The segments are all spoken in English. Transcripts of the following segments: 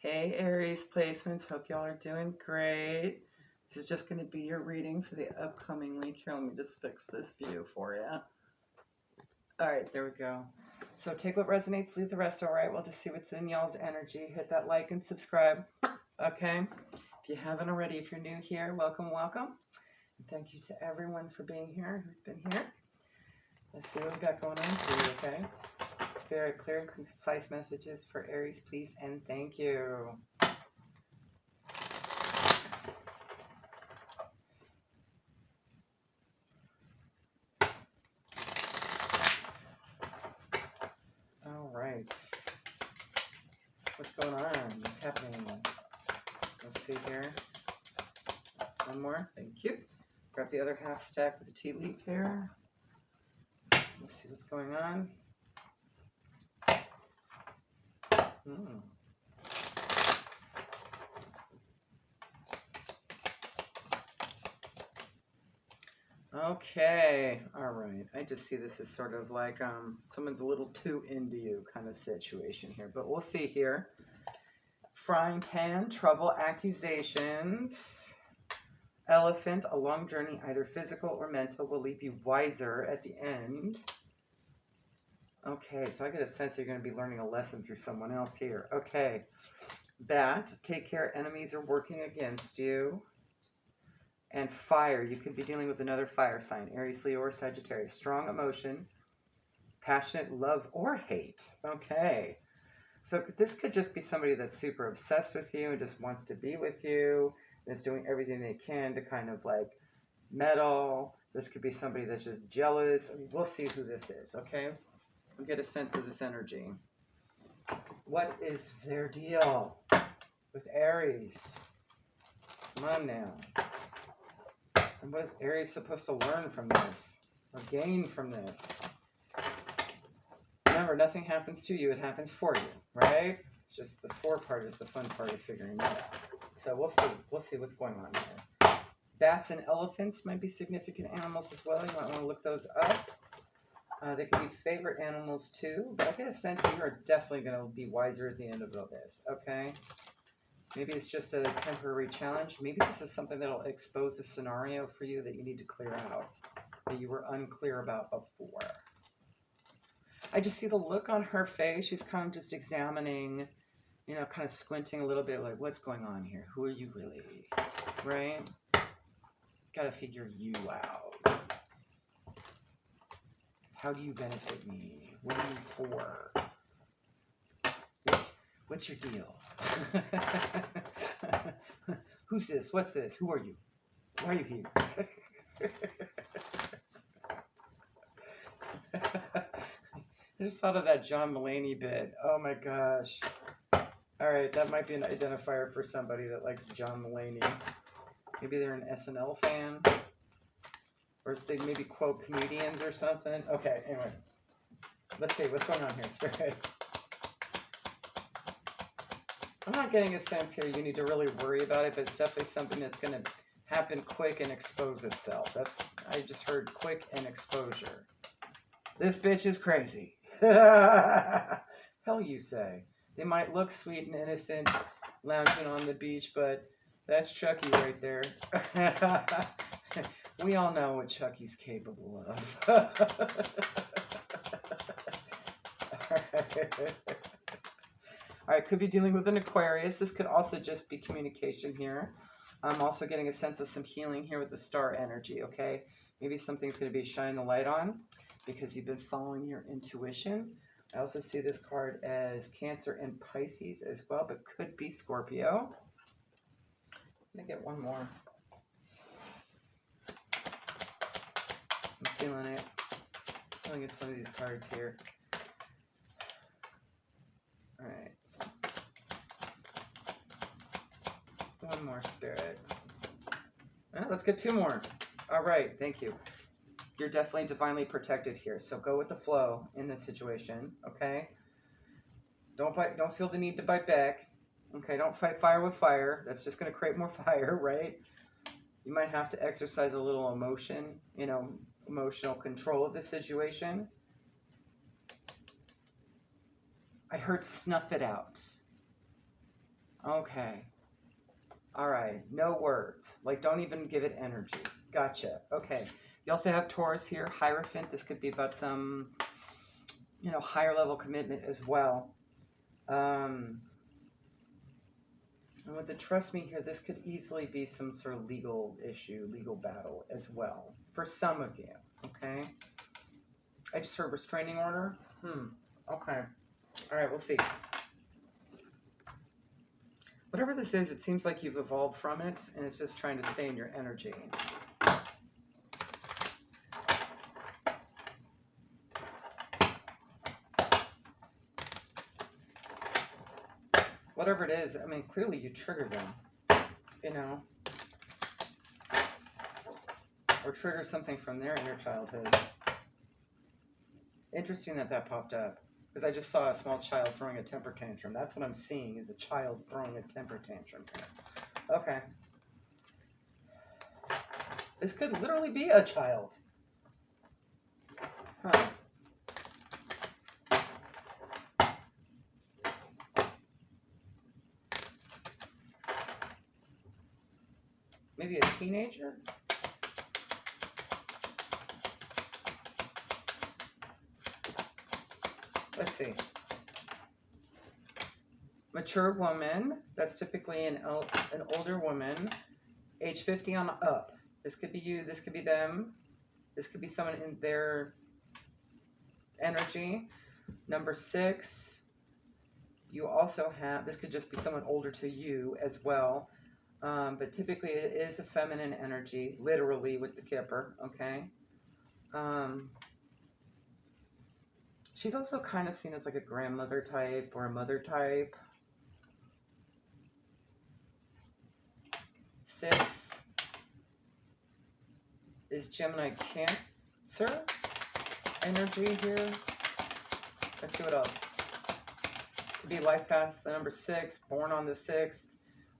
Hey Aries placements, hope y'all are doing great. This is just going to be your reading for the upcoming week. Here, let me just fix this view for you. All right, there we go. So take what resonates, leave the rest, all right? We'll just see what's in y'all's energy. Hit that like and subscribe, okay? If you haven't already, if you're new here, welcome, welcome. And thank you to everyone for being here who's been here. Let's see what we got going on for you, okay? Spirit, clear and concise messages for Aries, please, and thank you. All right. What's going on? What's happening? Let's see here. One more. Thank you. Grab the other half stack with the tea leaf here. Let's see what's going on. Okay, all right. I just see this as sort of like someone's a little too into you kind of situation here, but we'll see here. Frying pan, trouble, accusations. Elephant, a long journey, either physical or mental, will leave you wiser at the end. Okay, so I get a sense you're going to be learning a lesson through someone else here. Okay. Bat, take care, enemies are working against you. And fire, you could be dealing with another fire sign, Aries, Leo, or Sagittarius. Strong emotion, passionate love or hate. Okay. So this could just be somebody that's super obsessed with you and just wants to be with you and is doing everything they can to kind of like meddle. This could be somebody that's just jealous. I mean, we'll see who this is, okay? We'll get a sense of this energy. What is their deal with Aries? Come on now. And what is Aries supposed to learn from this or gain from this? Remember, nothing happens to you, it happens for you, right? It's just the for part is the fun part of figuring that out. So we'll see what's going on there. Bats and elephants might be significant animals as well. You might want to look those up. They could be favorite animals too, but I get a sense you are definitely going to be wiser at the end of all this, okay? Maybe it's just a temporary challenge. Maybe this is something that'll expose a scenario for you that you need to clear out, that you were unclear about before. I just see the look on her face. She's kind of just examining, you know, kind of squinting a little bit like, what's going on here? Who are you really, right? Got to figure you out. How do you benefit me? What are you for? What's your deal? Who's this? What's this? Who are you? Why are you here? I just thought of that John Mulaney bit. Oh my gosh. All right, that might be an identifier for somebody that likes John Mulaney. Maybe they're an SNL fan. Or they maybe quote comedians or something. Okay, anyway. Let's see, what's going on here, Spirit? I'm not getting a sense here you need to really worry about it, but it's definitely something that's going to happen quick and expose itself. I just heard quick and exposure. This bitch is crazy. Hell you say. They might look sweet and innocent lounging on the beach, but that's Chucky right there. We all know what Chucky's capable of. All right, could be dealing with an Aquarius. This could also just be communication here. I'm also getting a sense of some healing here with the star energy, okay? Maybe something's going to be shining the light on because you've been following your intuition. I also see this card as Cancer and Pisces as well, but could be Scorpio. Let me get one more. I'm feeling it. I think it's one of these cards here. All right. One more, Spirit. Let's get two more. All right, thank you. You're definitely divinely protected here, so go with the flow in this situation, okay? Don't feel the need to bite back. Okay, don't fight fire with fire. That's just going to create more fire, right? You might have to exercise a little emotion, you know, emotional control of the situation. I heard snuff it out. Okay. All right. No words. Like, don't even give it energy. Gotcha. Okay. You also have Taurus here, Hierophant. This could be about some, you know, higher level commitment as well. And with the trust me here, this could easily be some sort of legal issue, legal battle as well for some of you. Okay. I just heard restraining order. Okay. All right. We'll see. Whatever this is, it seems like you've evolved from it, and it's just trying to stay in your energy. Whatever it is, I mean, clearly you triggered them, you know, or trigger something from their inner childhood. Interesting that that popped up, because I just saw a small child throwing a temper tantrum. That's what I'm seeing, is a child throwing a temper tantrum here. Okay. This could literally be a child. Huh. Maybe a teenager? Let's see. Mature woman. That's typically an older woman, age 50 on up. This could be you. This could be them. This could be someone in their energy. Number 6. You also have, this could just be someone older to you as well. But typically it is a feminine energy, literally with the Kipper, okay? She's also kind of seen as like a grandmother type or a mother type. 6 is Gemini Cancer energy here. Let's see what else. Could be life path, the number 6, born on the 6th.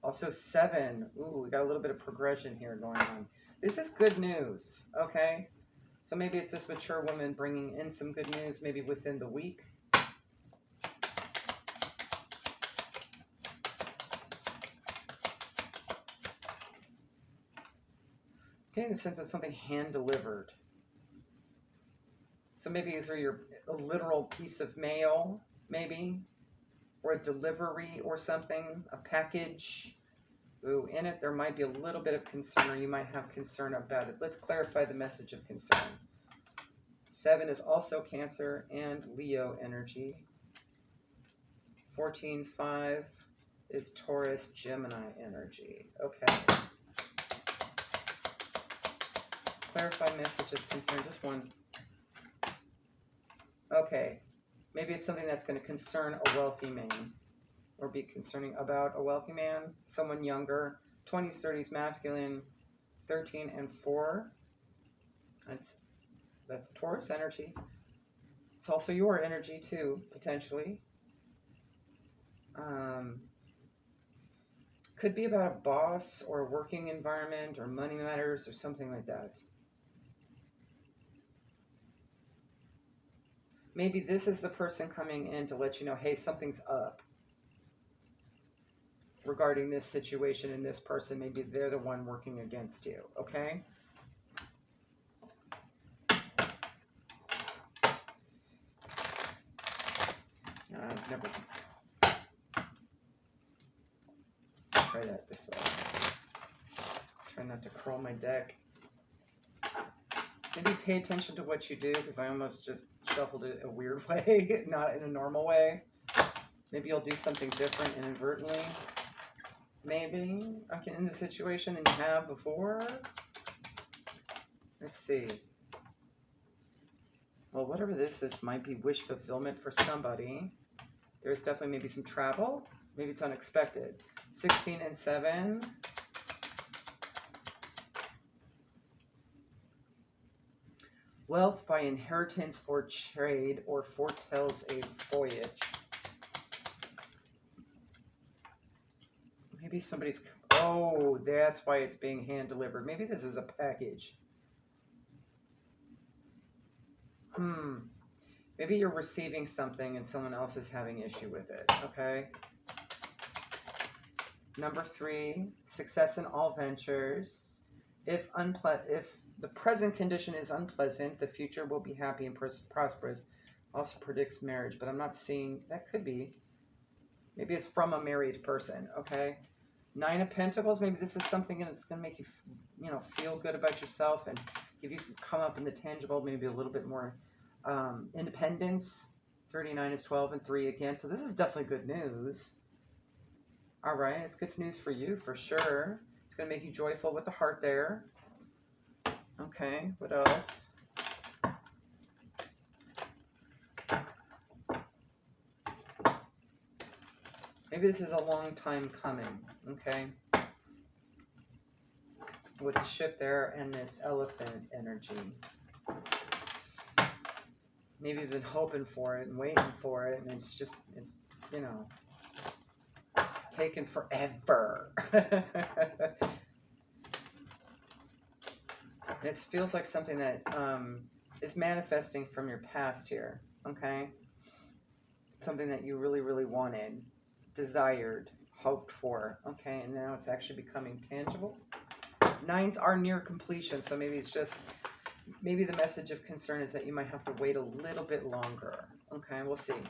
Also 7. Ooh, we got a little bit of progression here going on. This is good news, okay? So maybe it's this mature woman bringing in some good news, maybe within the week. Getting the sense of something hand-delivered. So maybe it's a literal piece of mail, maybe, or a delivery or something, a package. Ooh, in it there might be a little bit of concern, or you might have concern about it. Let's clarify the message of concern. 7 is also Cancer and Leo energy. 14-5 is Taurus, Gemini energy. Okay. Clarify message of concern, just one. Okay. Maybe it's something that's going to concern a wealthy man, or be concerning about a wealthy man, someone younger, 20s, 30s, masculine, 13 and 4. That's Taurus energy. It's also your energy too, potentially. Could be about a boss or a working environment or money matters or something like that. Maybe this is the person coming in to let you know, hey, something's up regarding this situation and this person. Maybe they're the one working against you, okay? Never. Try that this way. Try not to curl my deck. Maybe pay attention to what you do, because I almost just shuffled it a weird way, not in a normal way. Maybe you'll do something different inadvertently. Maybe in the situation than you have before. Let's see. Well, whatever this is might be wish fulfillment for somebody. There's definitely maybe some travel. Maybe it's unexpected. 16 and 7. Wealth by inheritance or trade, or foretells a voyage. Maybe somebody's... Oh, that's why it's being hand-delivered. Maybe this is a package. Maybe you're receiving something and someone else is having issue with it, okay? Number 3, success in all ventures. If the present condition is unpleasant, the future will be happy and prosperous. Also predicts marriage, but I'm not seeing, that could be. Maybe it's from a married person, okay? 9 of Pentacles, maybe this is something that's going to make you, feel good about yourself and give you some come up in the tangible, maybe a little bit more independence. 39 is 12 and 3 again, so this is definitely good news. All right, it's good news for you for sure. It's going to make you joyful with the heart there. Okay, what else? Maybe this is a long time coming, okay? With the ship there and this elephant energy. Maybe you've been hoping for it and waiting for it, and it's taken forever. It feels like something that is manifesting from your past here, okay? Something that you really, really wanted, desired, hoped for, okay? And now it's actually becoming tangible. 9s are near completion, so maybe the message of concern is that you might have to wait a little bit longer, okay? We'll see.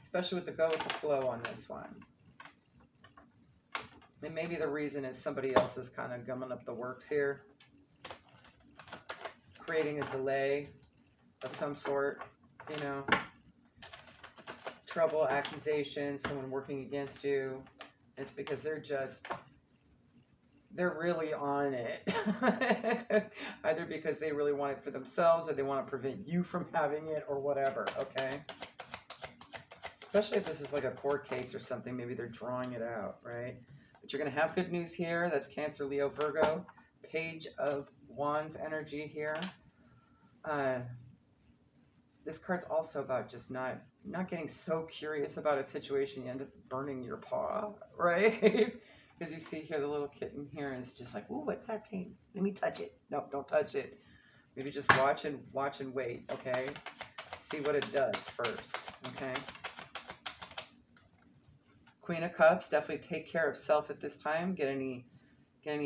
Especially with the go with the flow on this one. And maybe the reason is somebody else is kind of gumming up the works here. Creating a delay of some sort, Trouble, accusations, someone working against you. It's because they're really on it. Either because they really want it for themselves or they want to prevent you from having it or whatever, okay? Especially if this is like a court case or something, maybe they're drawing it out, right? But you're going to have good news here. That's Cancer, Leo, Virgo. Page of Wands energy here. This card's also about just not getting so curious about a situation you end up burning your paw, right? Because you see here the little kitten here is just like, ooh, what's that pain? Let me touch it. No, don't touch it. Maybe just watch and wait, okay? See what it does first, okay? Queen of Cups, definitely take care of self at this time. Get any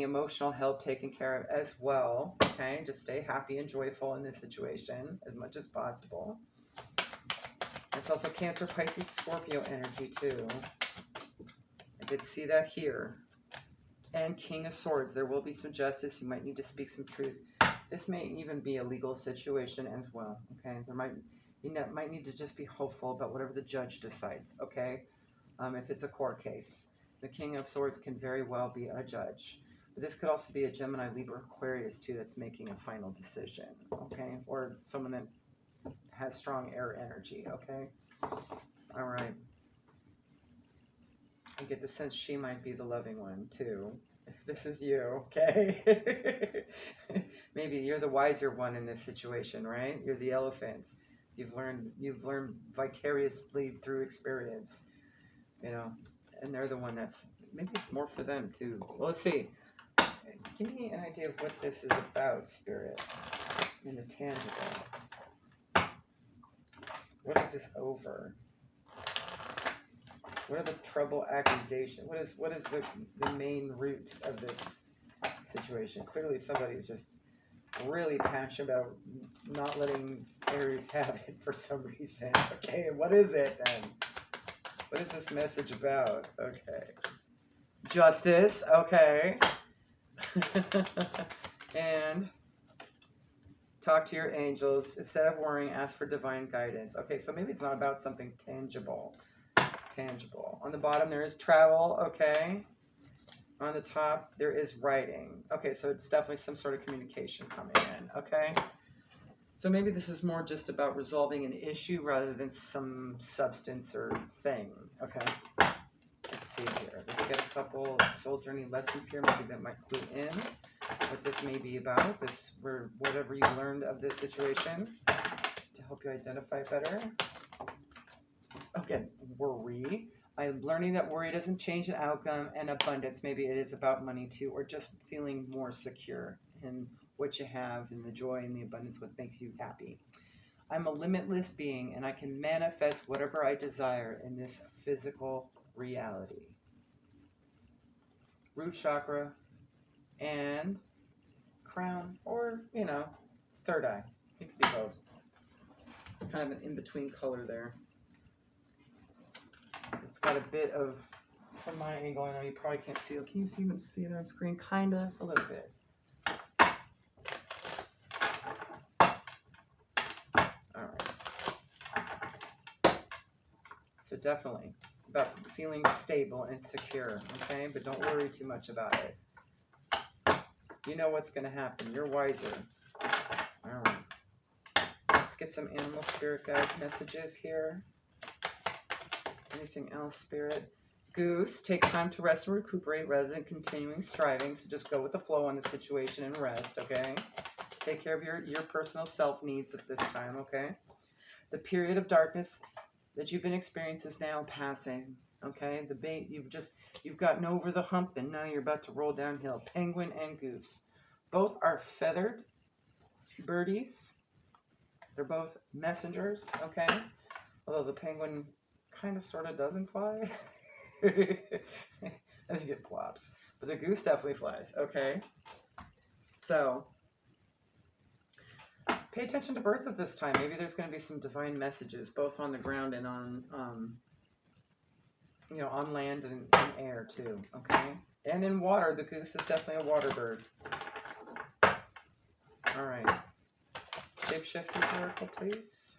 emotional help taken care of as well, okay? Just stay happy and joyful in this situation as much as possible. It's also Cancer, Pisces, Scorpio energy too. I did see that here. And King of Swords, there will be some justice. You might need to speak some truth. This may even be a legal situation as well, okay? You might need to just be hopeful about whatever the judge decides, okay? If it's a court case. The King of Swords can very well be a judge. But this could also be a Gemini, Libra, Aquarius too that's making a final decision, okay? Or someone that has strong air energy, okay? All right. I get the sense she might be the loving one too. If this is you, okay? Maybe you're the wiser one in this situation, right? You're the elephant. You've learned vicariously through experience, and they're the one that's, maybe it's more for them too. Well, let's see. Give me an idea of what this is about, Spirit, in the tangible. What is this over? What are the trouble, accusation? What is the main root of this situation? Clearly somebody's just really passionate about not letting Aries have it for some reason. Okay, what is it then? What is this message about? Okay. Justice, okay. And talk to your angels. Instead of worrying, ask for divine guidance. Okay, so maybe it's not about something tangible. On the bottom, there is travel, okay. On the top, there is writing. Okay, so it's definitely some sort of communication coming in, okay. So maybe this is more just about resolving an issue rather than some substance or thing, okay. Let's see here. Let's get a couple soul journey lessons here. Maybe that might clue in what this may be about. Whatever you learned of this situation to help you identify better. Okay, worry. I'm learning that worry doesn't change an outcome, and abundance. Maybe it is about money too, or just feeling more secure in what you have and the joy and the abundance, what makes you happy. I'm a limitless being, and I can manifest whatever I desire in this physical reality. Root chakra and crown, or, you know, third eye. It could be both. It's kind of an in-between color there. It's got a bit of, from my angle, I know you probably can't see it. Can you even see it on screen? Kind of, a little bit. All right. So definitely about feeling stable and secure, okay? But don't worry too much about it. You know what's going to happen. You're wiser. All right. Let's get some animal spirit guide messages here. Anything else, Spirit? Goose, take time to rest and recuperate rather than continuing striving. So just go with the flow on the situation and rest, okay? Take care of your personal self needs at this time, okay? The period of darkness that you've been experiencing is now passing, okay? You've gotten over the hump and now you're about to roll downhill. Penguin and goose. Both are feathered birdies. They're both messengers, okay? Although the penguin kind of sort of doesn't fly. I think it plops. But the goose definitely flies, okay? So, pay attention to birds at this time. Maybe there's going to be some divine messages, both on the ground and on, you know, on land and in air too, okay? And in water, the goose is definitely a water bird. All right. Shapeshifters oracle, please.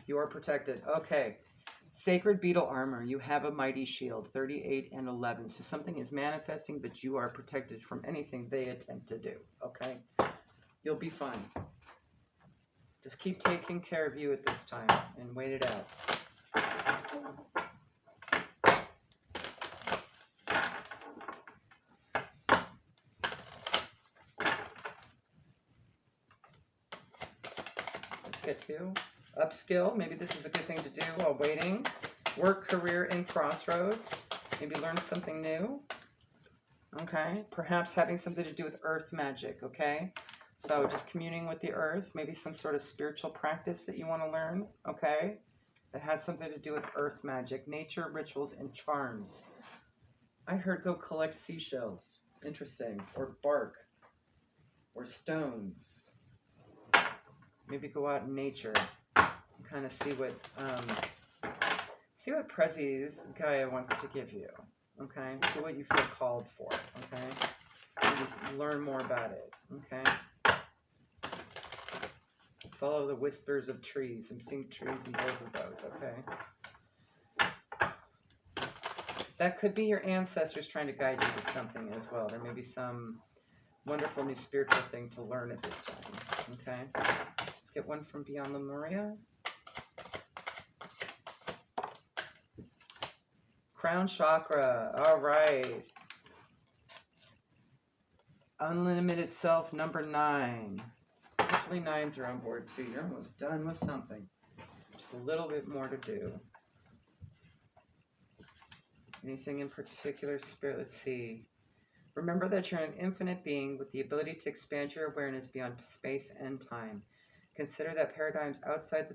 You are protected. Okay. Sacred beetle armor. You have a mighty shield. 38 and 11. So something is manifesting, but you are protected from anything they attempt to do. Okay? You'll be fine. Just keep taking care of you at this time and wait it out. Let's get to upskill. Maybe this is a good thing to do while waiting. Work, career, and crossroads. Maybe learn something new. Okay. Perhaps having something to do with earth magic. Okay. So just communing with the earth. Maybe some sort of spiritual practice that you want to learn. Okay. That has something to do with earth magic, nature, rituals, and charms. I heard go collect seashells. Interesting. Or bark. Or stones. Maybe go out in nature. Kind of see what Prezzi's Gaia wants to give you, okay? See what you feel called for, okay? And just learn more about it, okay? Follow the whispers of trees. I'm seeing trees in both of those, okay? That could be your ancestors trying to guide you to something as well. There may be some wonderful new spiritual thing to learn at this time, okay? Let's get one from Beyond Lemuria. Crown chakra. All right. Unlimited self, number 9. Hopefully 9s are on board too. You're almost done with something. Just a little bit more to do. Anything in particular, Spirit? Let's see. Remember that you're an infinite being with the ability to expand your awareness beyond space and time. Consider that paradigms outside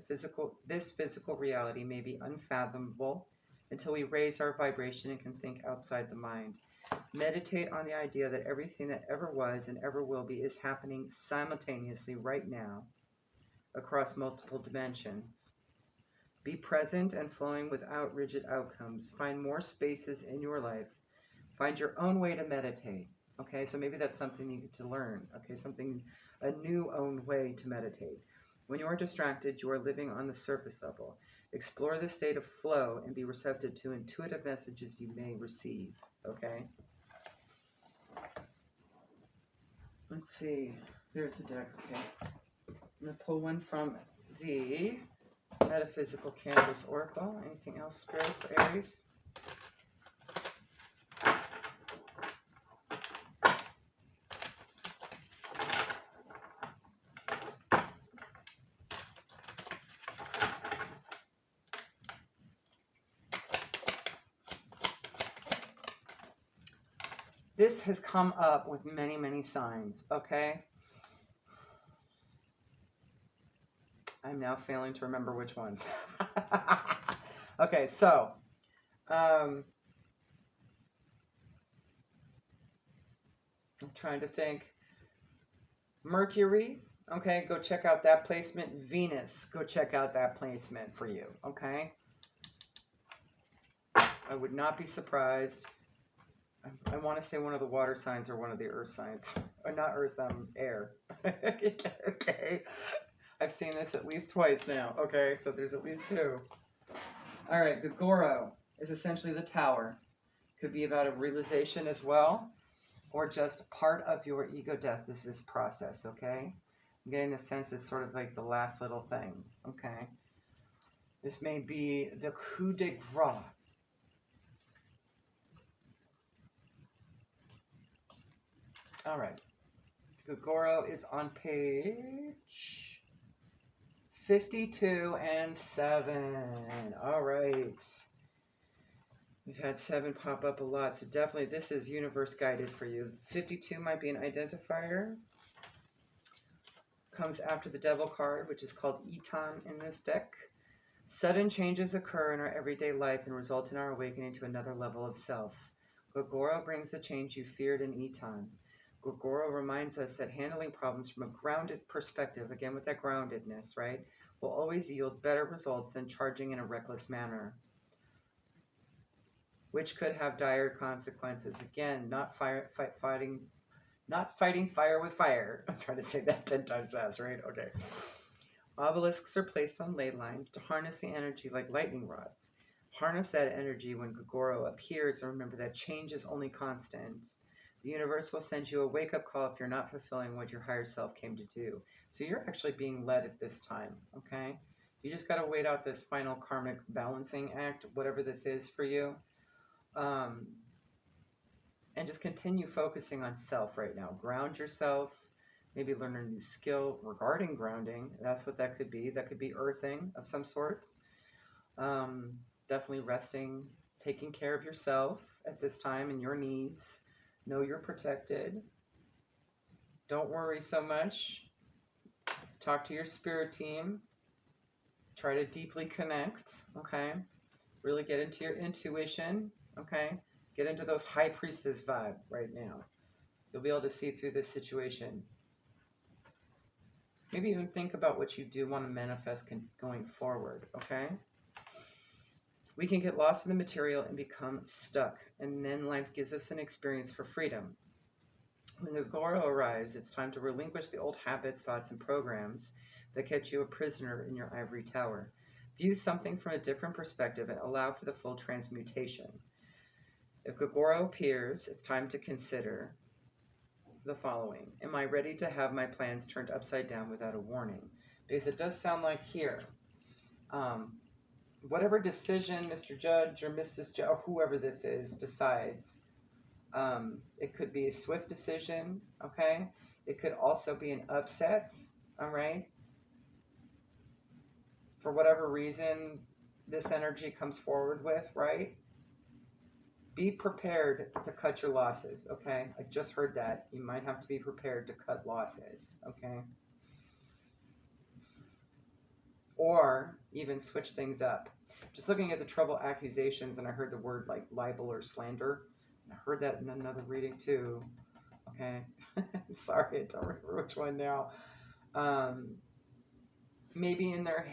this physical reality may be unfathomable until we raise our vibration and can think outside the mind. Meditate on the idea that everything that ever was and ever will be is happening simultaneously right now across multiple dimensions. Be present and flowing without rigid outcomes. Find more spaces in your life. Find your own way to meditate. Okay, so maybe that's something you get to learn. Okay, a new own way to meditate. When you are distracted, you are living on the surface level. Explore the state of flow and be receptive to intuitive messages you may receive. Okay? Let's see. There's the deck. Okay. I'm going to pull one from the Metaphysical Cannabis Oracle. Anything else, Spirit, for Aries? This has come up with many, many signs, okay? I'm now failing to remember which ones. Okay, so I'm trying to think. Mercury, okay, go check out that placement. Venus, go check out that placement for you, okay? I would not be surprised. I want to say one of the water signs or one of the earth signs. Or not earth, air. Okay. I've seen this at least twice now. Okay, so there's at least two. All right, Gogoro is essentially the tower. Could be about a realization as well, or just part of your ego death is this process, okay? I'm getting the sense it's sort of like the last little thing, okay? This may be the coup de grace. All right. Gogoro is on page 52 and 7. All right. We've had 7 pop up a lot, so definitely this is universe guided for you. 52 might be an identifier. Comes after the devil card, which is called Eton in this deck. Sudden changes occur in our everyday life and result in our awakening to another level of self. Gogoro brings the change you feared in Eton. Gogoro reminds us that handling problems from a grounded perspective, again with that groundedness, right, will always yield better results than charging in a reckless manner, which could have dire consequences. Again, not fighting fire with fire. I'm trying to say that 10 times fast, right? Okay. Obelisks are placed on ley lines to harness the energy like lightning rods. Harness that energy when Gogoro appears, and remember that change is only constant. The universe will send you a wake-up call if you're not fulfilling what your higher self came to do. So you're actually being led at this time, okay? You just got to wait out this final karmic balancing act, whatever this is for you. And just continue focusing on self right now. Ground yourself. Maybe learn a new skill regarding grounding. That's what that could be. That could be earthing of some sort. Definitely resting, taking care of yourself at this time and your needs. Know you're protected. Don't worry so much. Talk to your spirit team. Try to deeply connect, okay? Really get into your intuition, okay? Get into those high priestess vibe right now. You'll be able to see through this situation. Maybe even think about what you do want to manifest going forward, okay? We can get lost in the material and become stuck, and then life gives us an experience for freedom. When Gogoro arrives, it's time to relinquish the old habits, thoughts, and programs that kept you a prisoner in your ivory tower. View something from a different perspective and allow for the full transmutation. If Gogoro appears, it's time to consider the following. Am I ready to have my plans turned upside down without a warning? Because it does sound like here, whatever decision Mr. Judge or Mrs. Judge, or whoever this is, decides, it could be a swift decision, okay? It could also be an upset, all right? For whatever reason this energy comes forward with, right? Be prepared to cut your losses, okay? I just heard that. You might have to be prepared to cut losses, okay? Or even switch things up. Just looking at the trouble accusations, and I heard the word like libel or slander. And I heard that in another reading too, okay? I'm sorry, I don't remember which one now. Maybe in their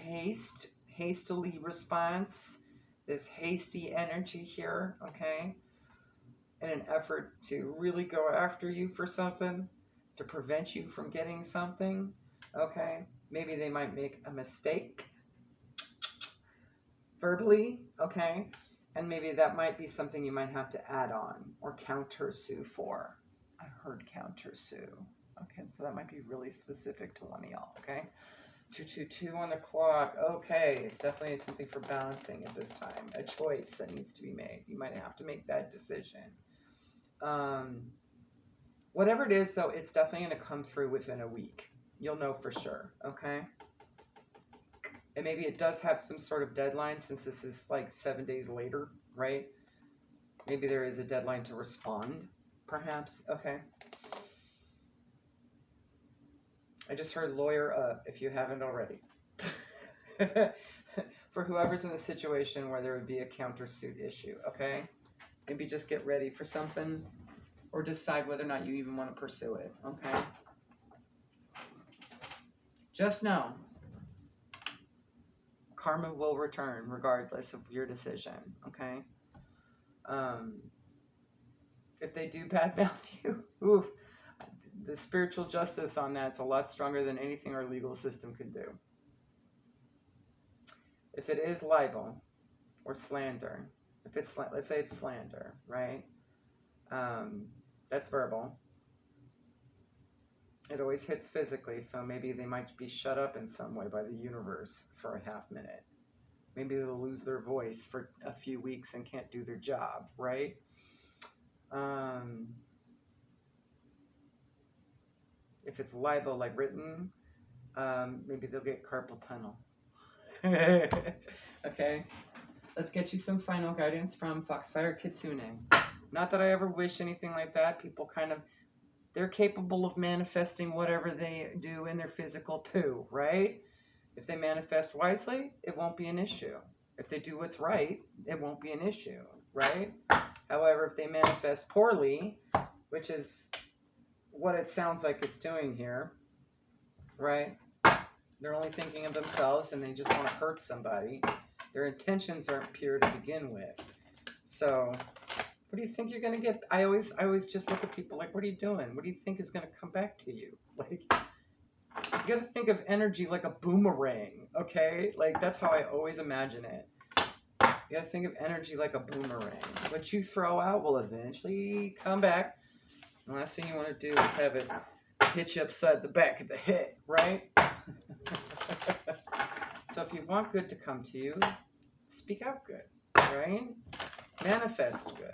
hastily response, this hasty energy here, okay, in an effort to really go after you for something, to prevent you from getting something, okay, maybe they might make a mistake verbally, okay, and maybe that might be something you might have to add on or counter sue for. I heard counter sue, okay, so that might be really specific to one of y'all, okay. 222 on the clock. Okay, it's definitely something for balancing at this time. A choice that needs to be made. You might have to make that decision. Whatever it is, though, it's definitely going to come through within a week. You'll know for sure, okay? And maybe it does have some sort of deadline since this is like 7 days later, right? Maybe there is a deadline to respond, perhaps. Okay. I just heard lawyer up if you haven't already. For whoever's in the situation where there would be a countersuit issue, okay? Maybe just get ready for something or decide whether or not you even want to pursue it, okay? Just know, karma will return regardless of your decision, okay? If they do badmouth you, oof, the spiritual justice on that's a lot stronger than anything our legal system could do. If it is libel or slander, if it's, let's say it's slander, right? That's verbal. It always hits physically, so maybe they might be shut up in some way by the universe for a half minute. Maybe they'll lose their voice for a few weeks and can't do their job, right? If it's libel, like written, maybe they'll get carpal tunnel. Okay, let's get you some final guidance from Foxfire Kitsune. Not that I ever wish anything like that. People they're capable of manifesting whatever they do in their physical too, right? If they manifest wisely, it won't be an issue. If they do what's right, it won't be an issue, right? However, if they manifest poorly, which is what it sounds like it's doing here, right? They're only thinking of themselves and they just want to hurt somebody. Their intentions aren't pure to begin with. So, what do you think you're going to get? I always just look at people like, what are you doing? What do you think is going to come back to you? Like, you got to think of energy like a boomerang, okay? Like, that's how I always imagine it. You got to think of energy like a boomerang. What you throw out will eventually come back. The last thing you want to do is have it hit you upside the back of the head, right? So if you want good to come to you, speak out good, right? Manifest good.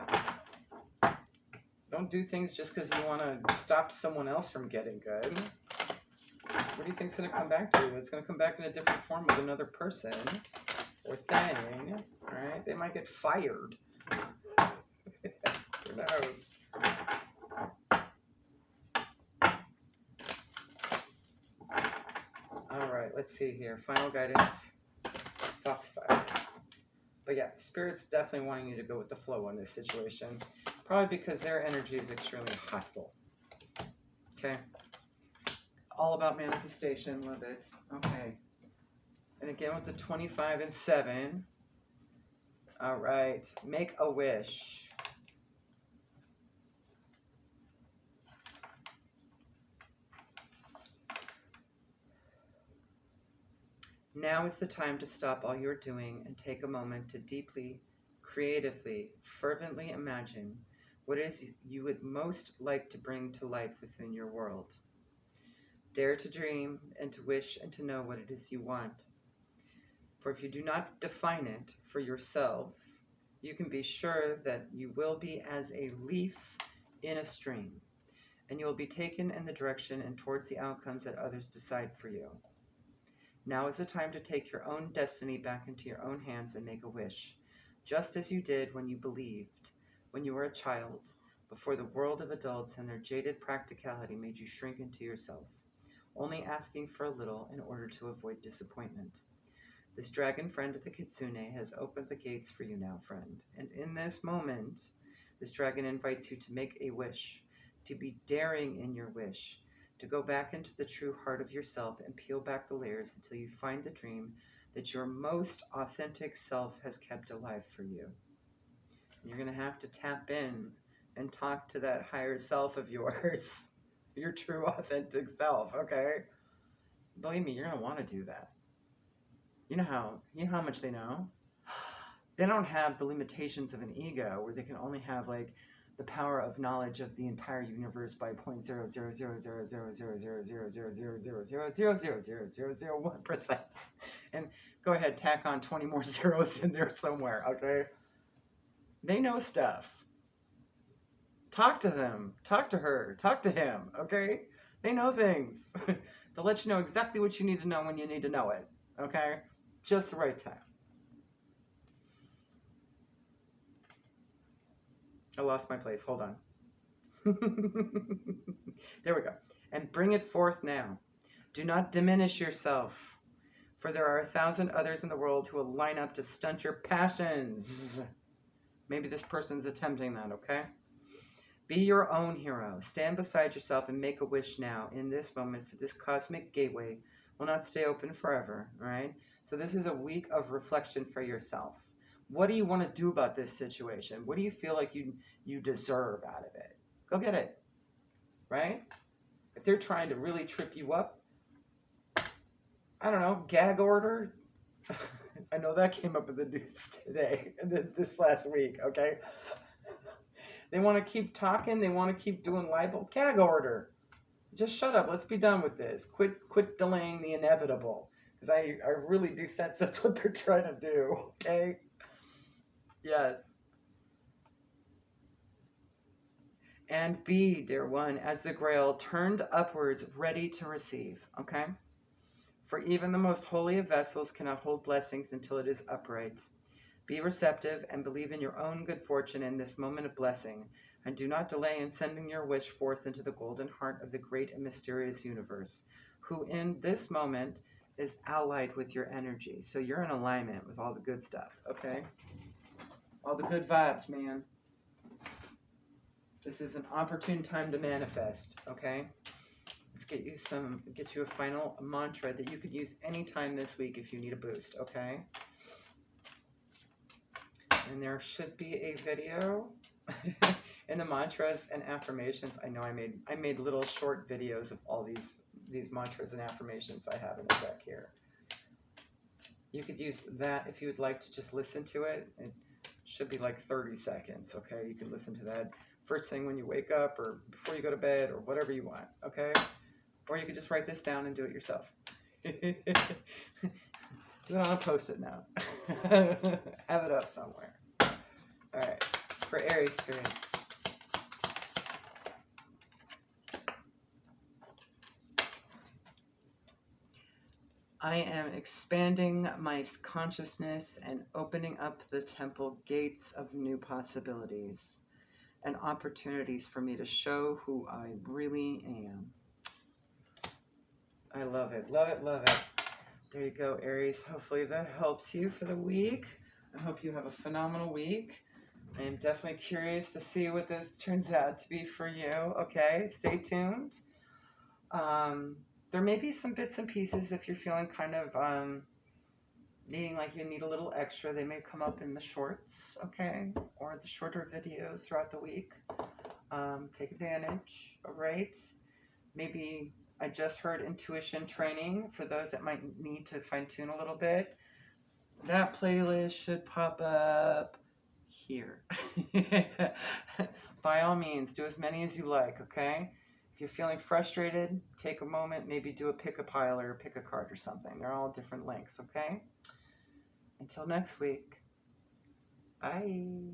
Don't do things just because you want to stop someone else from getting good. What do you think's going to come back to you? It's going to come back in a different form with another person or thing, right? They might get fired. Who knows? Alright, let's see here. Final guidance. Foxfire. But yeah, Spirit's definitely wanting you to go with the flow in this situation. Probably because their energy is extremely hostile. Okay? All about manifestation, love it. Okay. And again with the 25 and 7. Alright. Make a wish. Now is the time to stop all you're doing and take a moment to deeply, creatively, fervently imagine what it is you would most like to bring to life within your world. Dare to dream and to wish and to know what it is you want. For if you do not define it for yourself, you can be sure that you will be as a leaf in a stream, and you will be taken in the direction and towards the outcomes that others decide for you. Now is the time to take your own destiny back into your own hands and make a wish, just as you did when you believed, when you were a child, before the world of adults and their jaded practicality made you shrink into yourself, only asking for a little in order to avoid disappointment. This dragon friend of the Kitsune has opened the gates for you now, friend, and in this moment, this dragon invites you to make a wish, to be daring in your wish, to go back into the true heart of yourself and peel back the layers until you find the dream that your most authentic self has kept alive for you. You're going to have to tap in and talk to that higher self of yours, your true authentic self, okay? Believe me, you're going to want to do that. You know how much they know? They don't have the limitations of an ego where they can only have like the power of knowledge of the entire universe by 0.000000000000000000001%. And go ahead, tack on 20 more zeros in there somewhere, okay? They know stuff. Talk to them. Talk to her. Talk to him, okay? They know things. They'll let you know exactly what you need to know when you need to know it, okay? Just the right time. I lost my place. Hold on. There we go. And bring it forth now. Do not diminish yourself. For there are 1,000 others in the world who will line up to stunt your passions. Maybe this person's attempting that, okay? Be your own hero. Stand beside yourself and make a wish now, in this moment, for this cosmic gateway will not stay open forever, all right? So this is a week of reflection for yourself. What do you want to do about this situation? What do you feel like you deserve out of it? Go get it, right? If they're trying to really trip you up, I don't know, gag order. I know that came up in the news today, this last week, okay? They want to keep talking. They want to keep doing libel. Gag order. Just shut up. Let's be done with this. Quit delaying the inevitable. Because I really do sense that's what they're trying to do, okay? Yes. And be, dear one, as the grail turned upwards, ready to receive, okay? For even the most holy of vessels cannot hold blessings until it is upright. Be receptive and believe in your own good fortune in this moment of blessing, and do not delay in sending your wish forth into the golden heart of the great and mysterious universe, who in this moment is allied with your energy. So you're in alignment with all the good stuff, okay? All the good vibes, man. This is an opportune time to manifest, okay? Let's get you a final mantra that you could use anytime this week if you need a boost, okay? And there should be a video in the mantras and affirmations. I know I made little short videos of all these mantras and affirmations I have in the deck here. You could use that if you would like to just listen to it. It should be like 30 seconds, okay? You can listen to that first thing when you wake up or before you go to bed or whatever you want, okay? Or you could just write this down and do it yourself. Do it on a Post-it note. Have it up somewhere. All right, for Aries Spirit. I am expanding my consciousness and opening up the temple gates of new possibilities and opportunities for me to show who I really am. I love it, love it, love it. There you go, Aries. Hopefully that helps you for the week. I hope you have a phenomenal week. I am definitely curious to see what this turns out to be for you. Okay, stay tuned. There may be some bits and pieces if you're feeling kind of needing like you need a little extra. They may come up in the shorts, okay, or the shorter videos throughout the week. Take advantage, all right? Maybe I just heard intuition training for those that might need to fine-tune a little bit. That playlist should pop up here. By all means, do as many as you like, okay? If you're feeling frustrated, take a moment, maybe do a pick a pile or pick a card or something. They're all different links, okay? Until next week, bye.